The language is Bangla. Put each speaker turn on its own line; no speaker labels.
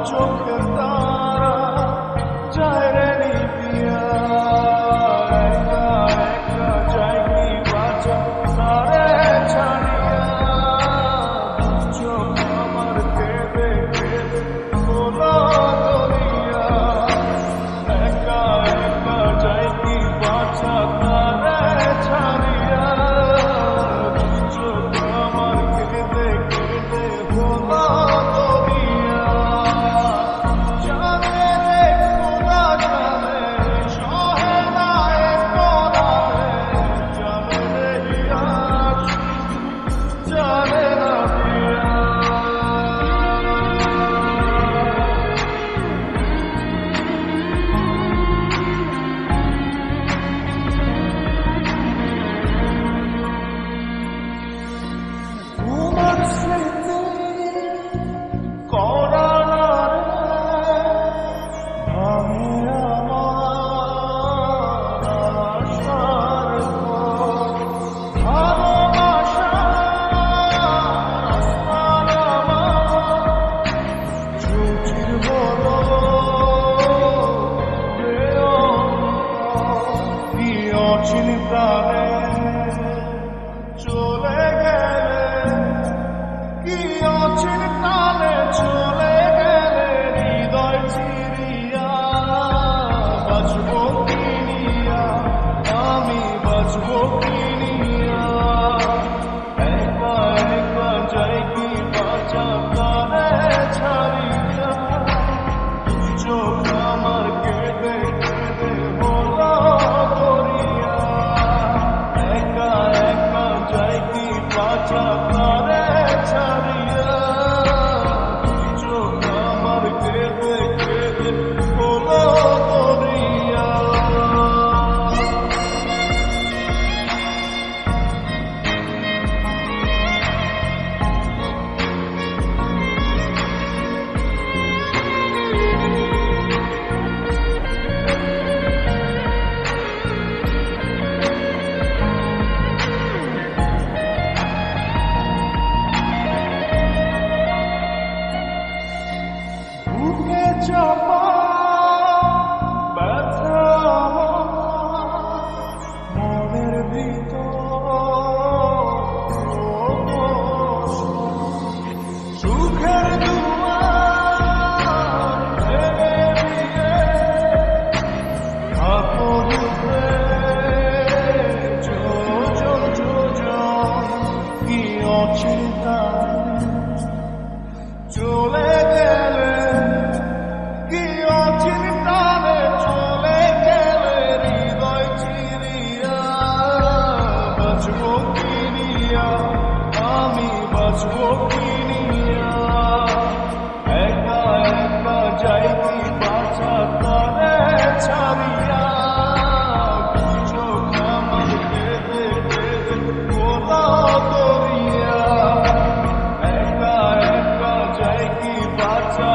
চোখের তারা যায় রে নিবিয়া, একা একা যায় কি বাঁচা তারে ছাড়িয়া, চোখ আমার কেঁদে কেঁদে তোলা দরিয়া, একা একা যায় কি বাঁচা তারে ছাড়িয়া, চোখ আমার কেঁদে কেঁদে তোলা দরিয়া। জানে রে খোদা জানে, সহে না এ কোরআনে, জানে রে আশিক, জানে না দিয়া। তোমার স্মৃতি করার ভাঙে আমার আশার ঘর, ভালোবাসার আসমান আমার ঝুঁকির বড় কি অচিন প্রাণে চলে গেলে, কি অচিন প্রাণে চলে গেলে, হৃদয় চিরিয়া বাঁচবো কিনিয়া, আমি বাঁচবো কিনিয়া, একা একা যাই কি বাঁচা প্রাণে ছাড়িয়া, চোখ আমার কেঁদে কেঁদে হলো দরিয়া, একা একা যাই কি বাঁচা প্রাণে ছাড়িয়া, চোখ আমার কেঁদে কেঁদে হলো দরিয়া। বুকে চাপা ব্যথা আমার, মনের ভিতর সুখের দুয়ার ভেঙে দিয়ে কাপড় উপরে যোজন যোজন কি অচিন্তা চলে গেলে, কি অচিন প্রাণে চলে গেলে, হৃদয় চিরিয়া বাঁচবো কিনিয়া, আমি বাঁচবো কিনিয়া, একা একা যাই কি বাঁচা তারে ছাড়িয়া, চোখ আমার কেঁদে কেঁদে গোলা দরিয়া, একা একা যাই কি বাঁচা